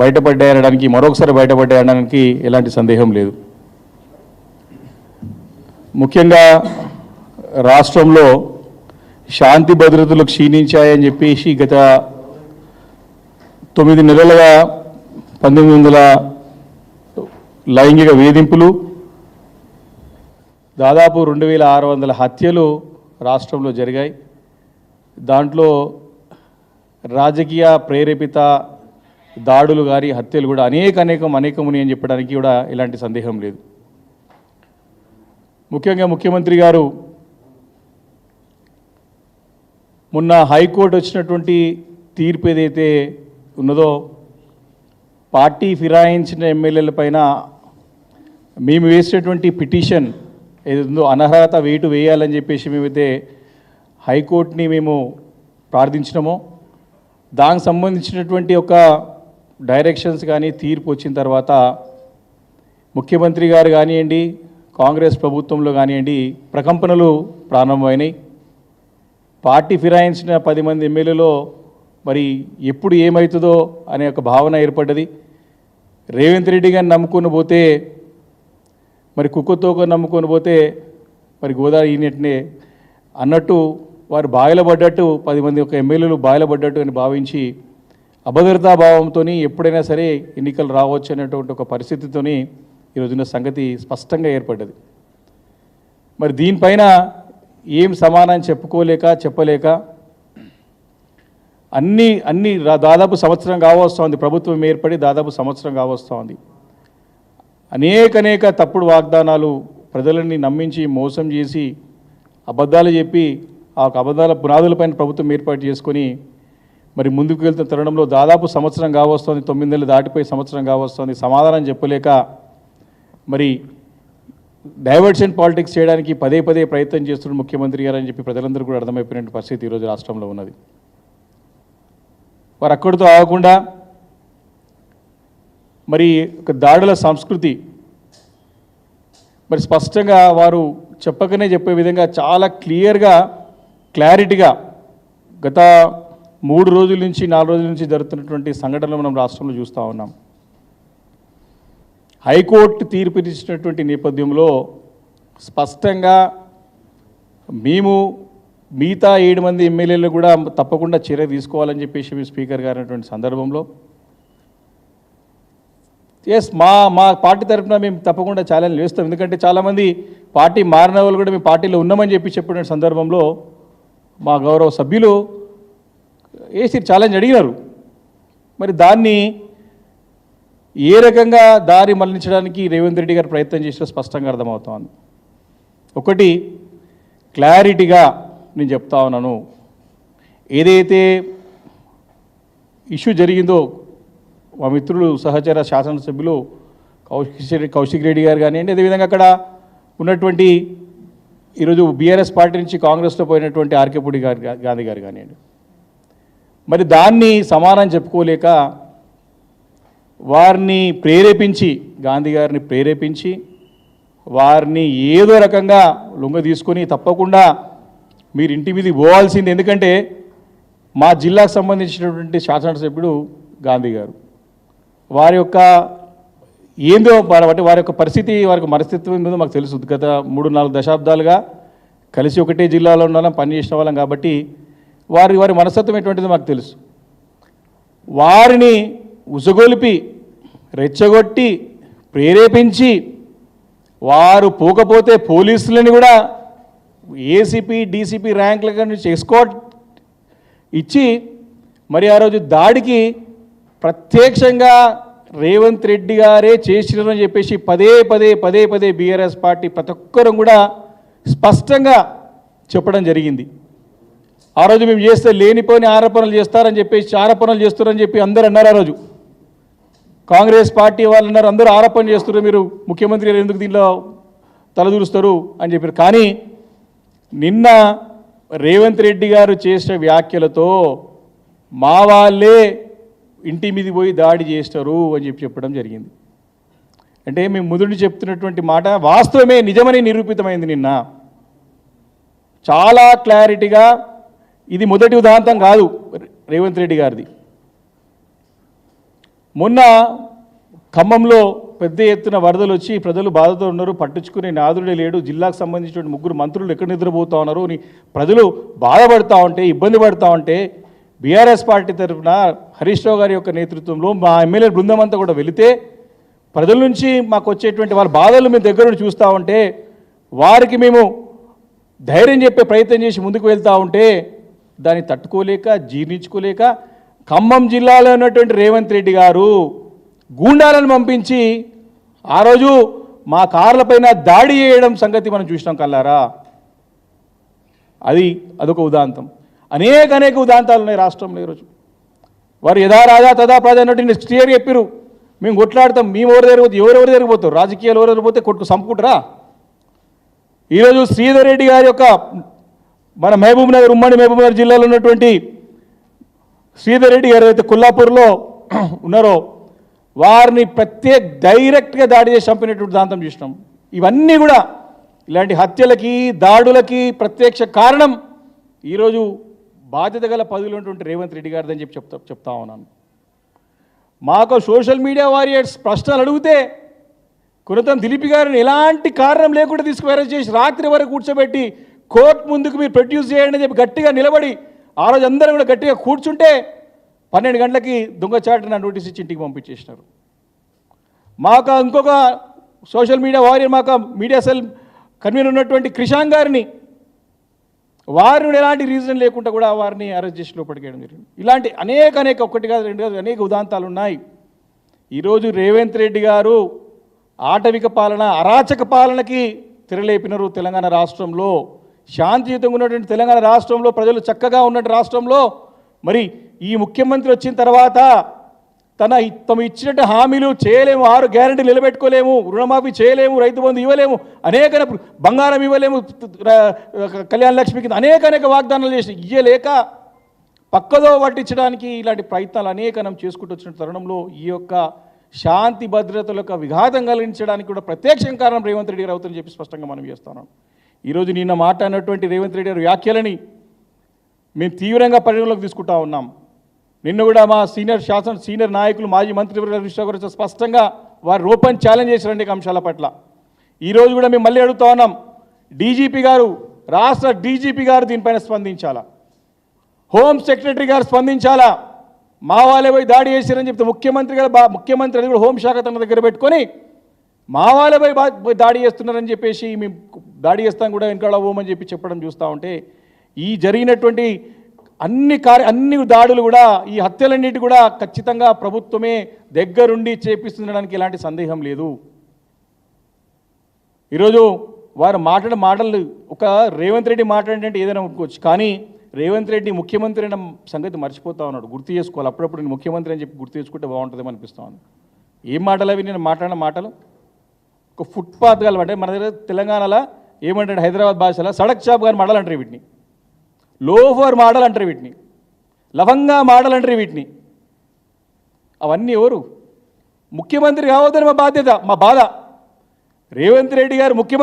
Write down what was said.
బయటపడ్డాయనడానికి, మరొకసారి బయటపడ్డాయనడానికి ఎలాంటి సందేహం లేదు. ముఖ్యంగా రాష్ట్రంలో శాంతి భద్రతలు క్షీణించాయని చెప్పేసి గత 9 నెలలుగా 1900 లైంగిక వేధింపులు, దాదాపు 2600 హత్యలు రాష్ట్రంలో జరిగాయి. దాంట్లో రాజకీయ ప్రేరేపిత దాడులు కానీ హత్యలు కూడా అనేకముని అని చెప్పడానికి కూడా ఎలాంటి సందేహం లేదు. ముఖ్యంగా ముఖ్యమంత్రి గారు మొన్న హైకోర్టు వచ్చినటువంటి తీర్పు ఏదైతే ఉన్నదో, పార్టీ ఫిరాయించిన ఎమ్మెల్యేల పైన మేము వేసినటువంటి పిటిషన్ ఏదైతుందో అనర్హత వేటు వేయాలని చెప్పేసి మేమైతే హైకోర్టుని మేము ప్రార్థించినామో, దానికి సంబంధించినటువంటి ఒక డైరెక్షన్స్ కానీ తీర్పు వచ్చిన తర్వాత ముఖ్యమంత్రి గారు కానివ్వండి, కాంగ్రెస్ ప్రభుత్వంలో కానివ్వండి ప్రకంపనలు ప్రారంభమైనాయి. పార్టీ ఫిరాయించిన 10 మంది ఎమ్మెల్యేలో మరి ఎప్పుడు ఏమవుతుందో అనే ఒక భావన ఏర్పడ్డది. రేవంత్ రెడ్డి గారిని నమ్ముకొని పోతే, మరి కుక్కతోక నమ్ముకొని పోతే మరి గోదావరి ఈనెట్నే అన్నట్టు వారు బాయిలపడ్డట్టు 10 మంది ఒక ఎమ్మెల్యేలు బాయిలపడ్డట్టు అని భావించి అభద్రతా భావంతో ఎప్పుడైనా సరే ఎన్నికలు రావచ్చు అనేటువంటి ఒక పరిస్థితితోని ఈరోజున్న సంగతి స్పష్టంగా ఏర్పడ్డది. మరి దీనిపైన ఏం సమాధానం చెప్పలేక అన్ని దాదాపు సంవత్సరం కావస్తుంది, ప్రభుత్వం ఏర్పడి దాదాపు సంవత్సరం కావస్తుంది. అనేక తప్పుడు వాగ్దానాలు ప్రజలని నమ్మించి మోసం చేసి అబద్ధాలు చెప్పి ఆ అబద్ధాల పునాదులపైన ప్రభుత్వం ఏర్పాటు చేసుకొని మరి ముందుకు వెళ్తున్న తరుణంలో దాదాపు సంవత్సరం కావస్తుంది, 9 నెలలు దాటిపోయి సంవత్సరం కావస్తుంది. సమాధానం చెప్పలేక మరి డైవర్షన్ పాలిటిక్స్ చేయడానికి పదే ప్రయత్నం చేస్తున్న ముఖ్యమంత్రి గారు అని చెప్పి ప్రజలందరూ కూడా అర్థమైపోయిన పరిస్థితి ఈరోజు రాష్ట్రంలో ఉన్నది. వారు అక్కడితో ఆగకుండా మరి ఒక దాడుల సంస్కృతి మరి స్పష్టంగా వారు చెప్పకనే చెప్పే విధంగా చాలా క్లారిటీగా గత 3 రోజుల నుంచి 4 రోజుల నుంచి జరుగుతున్నటువంటి సంఘటనలు మనం రాష్ట్రంలో చూస్తూ ఉన్నాం. హైకోర్టు తీర్పు ఇచ్చినటువంటి నేపథ్యంలో స్పష్టంగా మేము మిగతా 7 మంది ఎమ్మెల్యేలు కూడా తప్పకుండా చర్య తీసుకోవాలని చెప్పేసి స్పీకర్ గారు అన్నటువంటి సందర్భంలో మా పార్టీ తరఫున మేము తప్పకుండా ఛాలెంజ్ వేస్తాం. ఎందుకంటే చాలామంది పార్టీ మారిన వాళ్ళు కూడా మేము పార్టీలో ఉన్నామని చెప్పిన సందర్భంలో మా గౌరవ సభ్యులు వేసి ఛాలెంజ్ అడిగినారు. మరి దాన్ని ఏ రకంగా దారి మళ్లించడానికి రేవంత్ రెడ్డి గారు ప్రయత్నం చేసినా స్పష్టంగా అర్థమవుతోంది. ఒకటి క్లారిటీగా నేను చెప్తా ఉన్నాను, ఏదైతే ఇష్యూ జరిగిందో మా మిత్రులు సహచర శాసనసభ్యులు కౌశిక్ రెడ్డి గారు కానివ్వండి, అదేవిధంగా అక్కడ ఉన్నటువంటి ఈరోజు బీఆర్ఎస్ పార్టీ నుంచి కాంగ్రెస్లో పోయినటువంటి ఆర్కేపూడి గాంధీ గారు కానివ్వండి, మరి దాన్ని సమాధానం చెప్పుకోలేక వారిని ప్రేరేపించి, గాంధీ గారిని ప్రేరేపించి వారిని ఏదో రకంగా లొంగ తీసుకొని తప్పకుండా మీరు ఇంటి మీదకి పోవాల్సింది, ఎందుకంటే మా జిల్లాకు సంబంధించినటువంటి శాసనసభ్యుడు గాంధీ గారు వారి యొక్క ఏందో వారి యొక్క పరిస్థితి, వారికి మనస్తత్వం ఏందో మాకు తెలుసు. గత 3-4 దశాబ్దాలుగా కలిసి ఒకటే జిల్లాలో ఉన్న వాళ్ళం, పనిచేసిన వాళ్ళం కాబట్టి వారి మనస్తత్వం ఎటువంటిదో మాకు తెలుసు. వారిని ఉసగొలిపి రెచ్చగొట్టి ప్రేరేపించి వారు పోకపోతే పోలీసులని కూడా ఏసీపీ డీసీపీ ర్యాంకుల నుంచి ఎస్కార్ట్ ఇచ్చి మరి ఆ రోజు దాడికి ప్రత్యక్షంగా రేవంత్ రెడ్డి గారే చేసినారని చెప్పేసి పదే బీఆర్ఎస్ పార్టీ ప్రతి ఒక్కరూ కూడా స్పష్టంగా చెప్పడం జరిగింది. ఆ రోజు మేము చేస్తే లేనిపోని ఆరోపణలు చేస్తారని చెప్పేసి ఆరోపణలు చేస్తారని చెప్పి అందరూ అన్నారు. ఆ రోజు కాంగ్రెస్ పార్టీ వాళ్ళు అన్నారు, అందరూ ఆరోపణ చేస్తున్నారు, మీరు ముఖ్యమంత్రి గారు ఎందుకు దీనిలో తలదూరుస్తారు అని చెప్పారు. కానీ నిన్న రేవంత్ రెడ్డి గారు చేసిన వ్యాఖ్యలతో మా వాళ్ళే ఇంటి మీద పోయి దాడి చేస్తారు అని చెప్పడం జరిగింది. అంటే మేము ముందు చెప్తున్నటువంటి మాట వాస్తవమే, నిజమని నిరూపితమైంది. నిన్న చాలా క్లారిటీగా ఇది మొదటి ఉదాంతం కాదు రేవంత్ రెడ్డి గారిది. మొన్న ఖమ్మంలో పెద్ద ఎత్తున వరదలు వచ్చి ప్రజలు బాధతో ఉన్నారు, పట్టించుకునే నాదుడే లేడు, జిల్లాకు సంబంధించిన 3 మంత్రులు ఎక్కడ నిద్రపోతూ ఉన్నారు అని ప్రజలు బాధపడతా ఉంటే, ఇబ్బంది పడతా ఉంటే బీఆర్ఎస్ పార్టీ తరఫున హరీష్ రావు గారి యొక్క నేతృత్వంలో మా ఎమ్మెల్యే బృందం అంతా కూడా వెళితే ప్రజల నుంచి మాకు వచ్చేటువంటి వాళ్ళ బాధలు మేము దగ్గర నుండి చూస్తూ ఉంటే వారికి మేము ధైర్యం చెప్పే ప్రయత్నం చేసి ముందుకు వెళ్తూ ఉంటే దాన్ని తట్టుకోలేక జీర్ణించుకోలేక ఖమ్మం జిల్లాలో ఉన్నటువంటి రేవంత్ రెడ్డి గారు గూండాలను పంపించి ఆ రోజు మా కార్లపైన దాడి చేయడం సంగతి మనం చూసినాం కల్లారా. అదొక ఉదాంతం. అనేక ఉదాంతాలు ఉన్నాయి రాష్ట్రంలో ఈరోజు. వారు యథా రాజా తదా ప్రజా అన్నట్టు క్లియర్ చెప్పారు, మేము కొట్లాడతాం, మేము ఎవరెవరు జరిగిపోతారు, రాజకీయాలు ఎవరెవరు పోతే కొట్టుకు సంపుకుంటారా. ఈరోజు శ్రీధర్ రెడ్డి గారి యొక్క మన ఉమ్మడి మహబూబ్ నగర్ జిల్లాలో ఉన్నటువంటి శ్రీధర్ రెడ్డి గారు అయితే కొల్లాపూర్లో ఉన్నారో వారిని డైరెక్ట్గా దాడి చేసి చంపినటువంటి దాంతం చూసినాం. ఇవన్నీ కూడా ఇలాంటి హత్యలకి దాడులకి ప్రత్యక్ష కారణం ఈరోజు బాధ్యత గల పదవిలో ఉన్నటువంటి రేవంత్ రెడ్డి గారిదని చెప్పి చెప్తా ఉన్నాను. మాకు సోషల్ మీడియా వారియర్స్ ప్రశ్నలు అడిగితే కొనతం దిలీప్ గారిని ఎలాంటి కారణం లేకుండా అరెస్ట్ చేసి రాత్రి వరకు కూర్చోబెట్టి కోర్టు ముందుకు మీరు ప్రొడ్యూస్ చేయండి అని చెప్పి గట్టిగా నిలబడి ఆ రోజు అందరూ కూడా గట్టిగా కూర్చుంటే 12 గంటలకి దొంగచాటున నోటీస్ ఇచ్చి ఇంటికి పంపించేసినారు. మాకు ఇంకొక సోషల్ మీడియా వారియర్ మాకు మీడియా సెల్ కన్వీనర్ ఉన్నటువంటి క్రిషాంక్ గారిని వారిని ఎలాంటి రీజన్ లేకుండా కూడా వారిని అరెస్ట్ చేసి లోపలికేయడం జరిగింది. ఇలాంటి అనేక ఒకటి కాదు రెండు కాదు అనేక ఉదాంతాలు ఉన్నాయి. ఈరోజు రేవంత్ రెడ్డి గారు ఆటవిక పాలన అరాచక పాలనకి తెరలేపినారు. తెలంగాణ రాష్ట్రంలో శాంతియుతంగా ఉన్నటువంటి తెలంగాణ రాష్ట్రంలో ప్రజలు చక్కగా ఉన్నటువంటి రాష్ట్రంలో మరి ఈ ముఖ్యమంత్రి వచ్చిన తర్వాత తమ ఇచ్చినట్టు హామీలు చేయలేము, 6 గ్యారెంటీలు నిలబెట్టుకోలేము, రుణమాఫీ చేయలేము, రైతు బంధు ఇవ్వలేము, అనేక బంగారం ఇవ్వలేము, కళ్యాణ లక్ష్మి కింద అనేక వాగ్దానాలు చేసి ఇయ్యలేక పక్కదో పట్టించడానికి ఇలాంటి ప్రయత్నాలు అనేకనం చేసుకుంటూ వచ్చిన తరుణంలో ఈ యొక్క శాంతి భద్రతలకు విఘాతం కలిగించడానికి కూడా ప్రత్యక్ష కారణం రేవంత్ రెడ్డి గారు అవుతుందని చెప్పి స్పష్టంగా మనం చేస్తున్నాం. ఈరోజు నిన్న మాట్లాడినటువంటి రేవంత్ రెడ్డి గారి వ్యాఖ్యలని మేము తీవ్రంగా పరిగణలోకి తీసుకుంటా ఉన్నాం. నిన్న కూడా మా సీనియర్ నాయకులు మాజీ మంత్రి గురించి స్పష్టంగా వారు ఓపెన్ ఛాలెంజ్ చేశారండి అంశాల పట్ల. ఈరోజు కూడా మేము మళ్ళీ అడుగుతా ఉన్నాం, డీజీపీ గారు, రాష్ట్ర డీజీపీ గారు దీనిపైన స్పందించాలా, హోమ్ సెక్రటరీ గారు స్పందించాలా. మా వాళ్ళే పోయి దాడి చేశారని చెప్తే ముఖ్యమంత్రి అది కూడా హోంశాఖ తన దగ్గర పెట్టుకొని మా వాళ్ళే పోయి దాడి చేస్తున్నారని చెప్పేసి మేము దాడి చేస్తాం కూడా వెనకాల పోమని చెప్పి చెప్పడం చూస్తూ ఉంటే ఈ జరిగినటువంటి అన్ని దాడులు కూడా ఈ హత్యలన్నిటి కూడా ఖచ్చితంగా ప్రభుత్వమే దగ్గరుండి చేపిస్తుండడానికి ఎలాంటి సందేహం లేదు. ఈరోజు వారు మాటలు ఒక రేవంత్ రెడ్డి మాట్లాడినట్టు ఏదైనా అనుకోవచ్చు, కానీ రేవంత్ రెడ్డి ముఖ్యమంత్రి అయిన సంగతి మర్చిపోతా ఉన్నాడు. గుర్తు చేసుకోవాలి, అప్పుడప్పుడు నేను ముఖ్యమంత్రి అని చెప్పి గుర్తు చేసుకుంటే బాగుంటుందేమో అనిపిస్తూ ఉంది. ఏం మాటలు అవి నేను మాట్లాడిన మాటలు? ఒక ఫుట్పాత్ కలవంటే మన దగ్గర తెలంగాణలో ఏమంటాడు హైదరాబాద్ భాషలో సడక్ షాప్ గారి మాటలు అంటారు వీటిని, లోఫర్ మాటలు అంటారు వీటిని, లవంగా మాటలు అంటారు వీటిని. అవన్నీ ఎవరు? ముఖ్యమంత్రి కావద్దని మా బాధ్యత, మా బాధ. రేవంత్ రెడ్డి గారు ముఖ్యమంత్రి